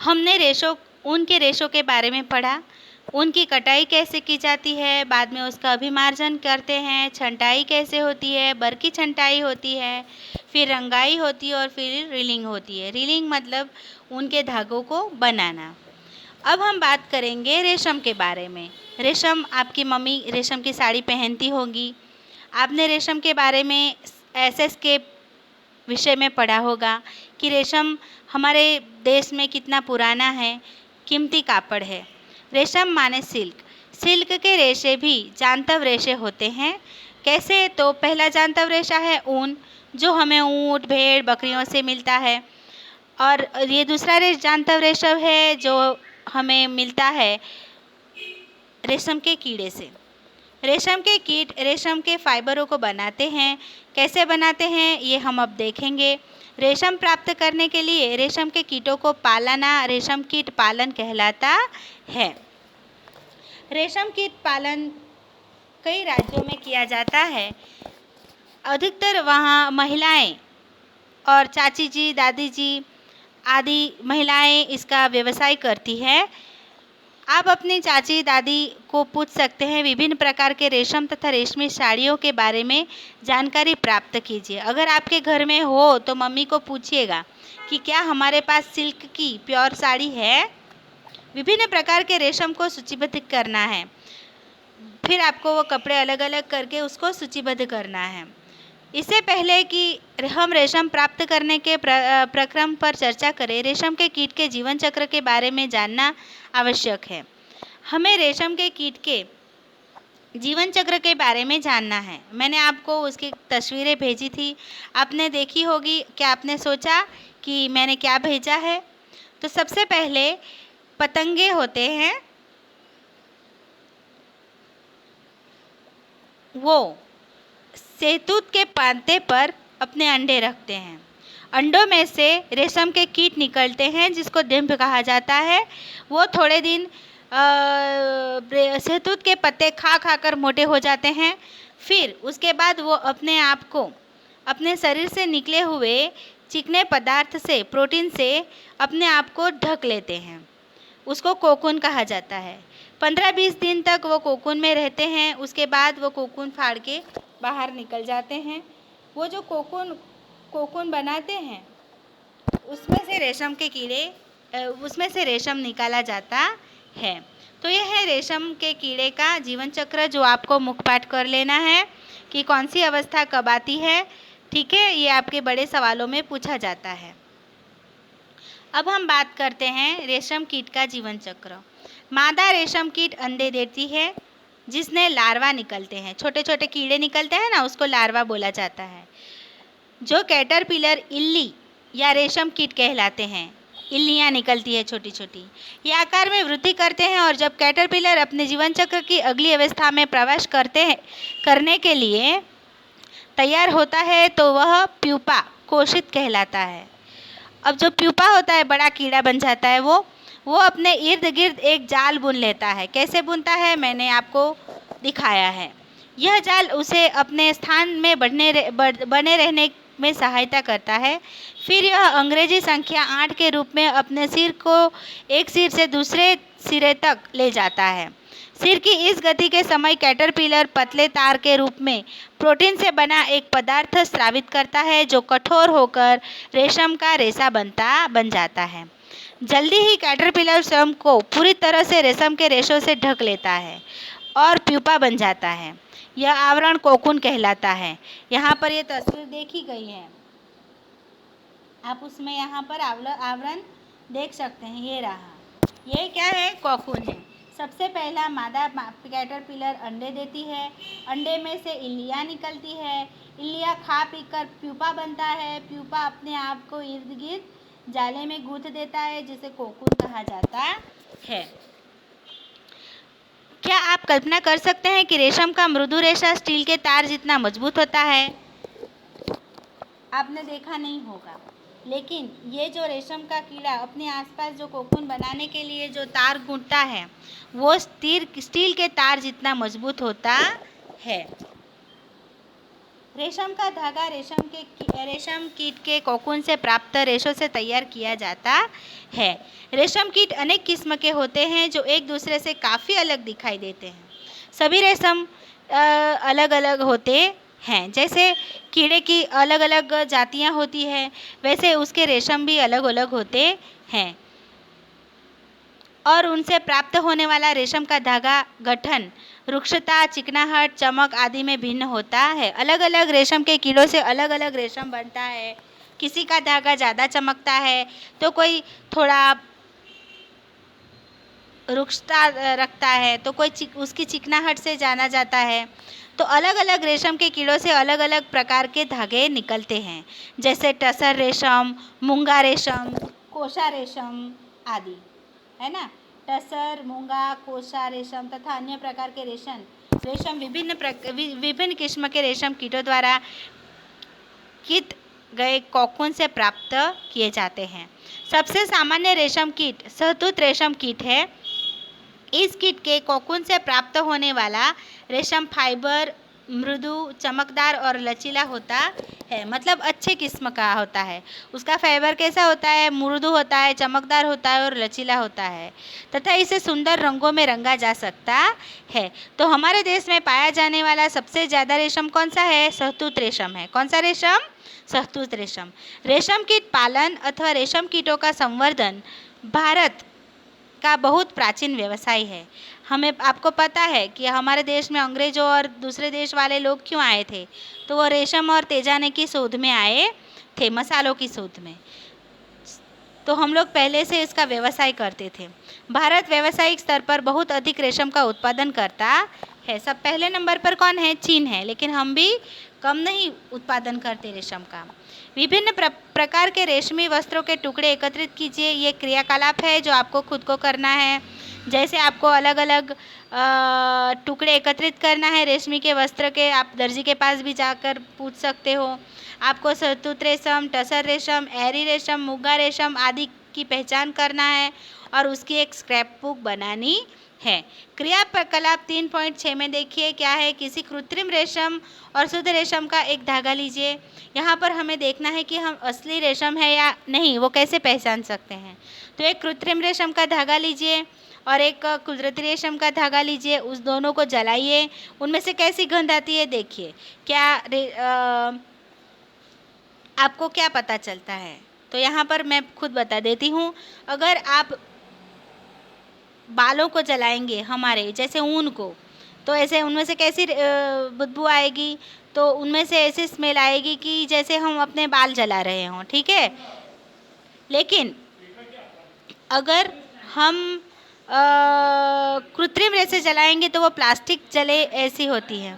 हमने ऊन के रेशों के बारे में पढ़ा। ऊन की कटाई कैसे की जाती है, बाद में उसका अभिमार्जन करते हैं, छंटाई कैसे होती है, बर की छंटाई होती है, फिर रंगाई होती है और फिर रीलिंग होती है। रीलिंग मतलब ऊन के धागों को बनाना। अब हम बात करेंगे रेशम के बारे में। रेशम, आपकी मम्मी रेशम की साड़ी पहनती होगी। आपने रेशम के बारे में एसएस के विषय में पढ़ा होगा कि रेशम हमारे देश में कितना पुराना है, कीमती कापड़ है। रेशम माने सिल्क। सिल्क के रेशे भी जानतव रेशे होते हैं। कैसे? तो पहला जानतव रेशा है ऊन, जो हमें ऊँट, भेड़, बकरियों से मिलता है। और ये दूसरा जानतव रेशा है जो हमें मिलता है रेशम के कीड़े से। रेशम के कीट रेशम के फाइबरों को बनाते हैं। कैसे बनाते हैं ये हम अब देखेंगे। रेशम प्राप्त करने के लिए रेशम के कीटों को पालना रेशम कीट पालन कहलाता है। रेशम कीट पालन कई राज्यों में किया जाता है। अधिकतर वहाँ महिलाएं और चाची जी, दादी जी आदि महिलाएं इसका व्यवसाय करती है। आप अपनी चाची दादी को पूछ सकते हैं। विभिन्न प्रकार के रेशम तथा रेशमी साड़ियों के बारे में जानकारी प्राप्त कीजिए। अगर आपके घर में हो तो मम्मी को पूछिएगा कि क्या हमारे पास सिल्क की प्योर साड़ी है। विभिन्न प्रकार के रेशम को सूचीबद्ध करना है। फिर आपको वो कपड़े अलग अलग करके उसको सूचीबद्ध करना है। इससे पहले कि हम रेशम प्राप्त करने के प्रक्रम पर चर्चा करें, रेशम के कीट के जीवन चक्र के बारे में जानना आवश्यक है। हमें रेशम के कीट के जीवन चक्र के बारे में जानना है। मैंने आपको उसकी तस्वीरें भेजी थी, आपने देखी होगी। क्या आपने सोचा कि मैंने क्या भेजा है? तो सबसे पहले पतंगे होते हैं, वो शहतूत के पत्ते पर अपने अंडे रखते हैं। अंडों में से रेशम के कीट निकलते हैं जिसको डिंभ कहा जाता है। वो थोड़े दिन शहतूत के पत्ते खा कर मोटे हो जाते हैं। फिर उसके बाद वो अपने आप को अपने शरीर से निकले हुए चिकने पदार्थ से, प्रोटीन से अपने आप को ढक लेते हैं। उसको कोकून कहा जाता है। 15-20 दिन तक वो कोकून में रहते हैं। उसके बाद वो कोकून फाड़ के बाहर निकल जाते हैं। वो जो कोकून बनाते हैं उसमें से रेशम निकाला जाता है। तो यह है रेशम के कीड़े का जीवन चक्र, जो आपको मुखपाठ कर लेना है कि कौन सी अवस्था कब आती है। ठीक है, ये आपके बड़े सवालों में पूछा जाता है। अब हम बात करते हैं रेशम कीट का जीवन चक्र। मादा रेशम कीट अंडे देती है जिसने लार्वा निकलते हैं। छोटे छोटे कीड़े निकलते हैं ना, उसको लार्वा बोला जाता है। जो कैटरपिलर इल्ली या रेशम कीट कहलाते हैं। इल्लियाँ निकलती है छोटी छोटी। ये आकार में वृद्धि करते हैं और जब कैटरपिलर अपने जीवन चक्र की अगली अवस्था में प्रवेश करने के लिए तैयार होता है तो वह प्यूपा कोशित कहलाता है। अब जो प्यूपा होता है, बड़ा कीड़ा बन जाता है, वो अपने इर्द गिर्द एक जाल बुन लेता है। कैसे बुनता है मैंने आपको दिखाया है। यह जाल उसे अपने स्थान में बने रहने में सहायता करता है। फिर यह अंग्रेजी संख्या 8 के रूप में अपने सिर को एक सिर से दूसरे सिरे तक ले जाता है। सिर की इस गति के समय कैटरपिलर पतले तार के रूप में प्रोटीन से बना एक पदार्थ स्रावित करता है जो कठोर होकर रेशम का रेशा बन जाता है। जल्दी ही कैटरपिलर स्वयं को पूरी तरह से रेशम के रेशों से ढक लेता है और प्यूपा बन जाता है। यह आवरण कोकून कहलाता है। यहाँ पर ये तस्वीर देखी गई है, आप उसमें यहाँ पर आवरण देख सकते हैं। ये रहा, ये क्या है? कोकून है। सबसे पहला मादा कैटरपिलर अंडे देती है। अंडे में से इल्लियाँ निकलती है। इल्लियाँ खा पी कर प्यूपा बनता है। प्यूपा अपने आप को इर्द गिर्द जाले में गूंथ देता है जिसे कोकून कहा जाता है। क्या आप कल्पना कर सकते हैं कि रेशम का मृदु रेशा स्टील के तार जितना मजबूत होता है? आपने देखा नहीं होगा, लेकिन ये जो रेशम का कीड़ा अपने आसपास जो कोकून बनाने के लिए जो तार गूंथता है वो स्टील के तार जितना मजबूत होता है। रेशम का धागा रेशम कीट के कोकून से प्राप्त रेशों से तैयार किया जाता है। रेशम कीट अनेक किस्म के होते हैं जो एक दूसरे से काफ़ी अलग दिखाई देते हैं। सभी रेशम अलग अलग होते हैं। जैसे कीड़े की अलग अलग जातियाँ होती हैं, वैसे उसके रेशम भी अलग अलग होते हैं और उनसे प्राप्त होने वाला रेशम का धागा गठन, रुक्षता, चिकनाहट, चमक आदि में भिन्न होता है। अलग अलग रेशम के कीड़ों से अलग अलग रेशम बनता है। किसी का धागा ज़्यादा चमकता है तो कोई थोड़ा रुक्षता रखता है, तो कोई उसकी चिकनाहट से जाना जाता है। तो अलग अलग रेशम के कीड़ों से अलग अलग प्रकार के धागे निकलते हैं, जैसे टसर रेशम, मूंगा रेशम, कोशा रेशम आदि, है ना। टसर, मूंगा, कोशा रेशम तथा अन्य प्रकार के रेशम विभिन्न किस्म के रेशम कीटों द्वारा कीट गए कोकून से प्राप्त किए जाते हैं। सबसे सामान्य रेशम कीट शहतूत रेशम कीट है। इस कीट के कोकून से प्राप्त होने वाला रेशम फाइबर मृदु, चमकदार और लचीला होता है, मतलब अच्छे किस्म का होता है। उसका फाइबर कैसा होता है? मृदु होता है, चमकदार होता है और लचीला होता है तथा इसे सुंदर रंगों में रंगा जा सकता है। तो हमारे देश में पाया जाने वाला सबसे ज़्यादा रेशम कौन सा है? शहतूत रेशम है। कौन सा रेशम? शहतूत रेशम। रेशम कीट पालन अथवा रेशम कीटों का संवर्धन भारत का बहुत प्राचीन व्यवसाय है। आपको पता है कि हमारे देश में अंग्रेजों और दूसरे देश वाले लोग क्यों आए थे? तो वो रेशम और तेजाने की शोध में आए थे, मसालों की शोध में। तो हम लोग पहले से इसका व्यवसाय करते थे। भारत व्यावसायिक स्तर पर बहुत अधिक रेशम का उत्पादन करता है। सब पहले नंबर पर कौन है? चीन है, लेकिन हम भी कम नहीं उत्पादन करते रेशम का। विभिन्न प्रकार के रेशमी वस्त्रों के टुकड़े एकत्रित कीजिए। ये क्रियाकलाप है जो आपको खुद को करना है। जैसे आपको अलग अलग टुकड़े एकत्रित करना है रेशमी के वस्त्र के, आप दर्जी के पास भी जाकर पूछ सकते हो। आपको शहतूत रेशम, टसर रेशम, एरी रेशम, मूंगा रेशम आदि की पहचान करना है और उसकी एक स्क्रैप बुक बनानी है। क्रियाकलाप 3.6 में देखिए क्या है। किसी कृत्रिम रेशम और शुद्ध रेशम का एक धागा लीजिए। यहाँ पर हमें देखना है कि हम असली रेशम है या नहीं, वो कैसे पहचान सकते हैं। तो एक कृत्रिम रेशम का धागा लीजिए और एक कुदरती रेशम का धागा लीजिए, उस दोनों को जलाइए। उनमें से कैसी गंध आती है देखिए। आपको क्या पता चलता है? तो यहाँ पर मैं खुद बता देती हूँ। अगर आप बालों को जलाएंगे हमारे, जैसे ऊन को, तो ऐसे उनमें से कैसी बदबू आएगी? तो उनमें से ऐसी स्मेल आएगी कि जैसे हम अपने बाल जला रहे हों, ठीक है। लेकिन अगर हम कृत्रिम रेशे जलाएंगे तो वो प्लास्टिक जले ऐसी होती है।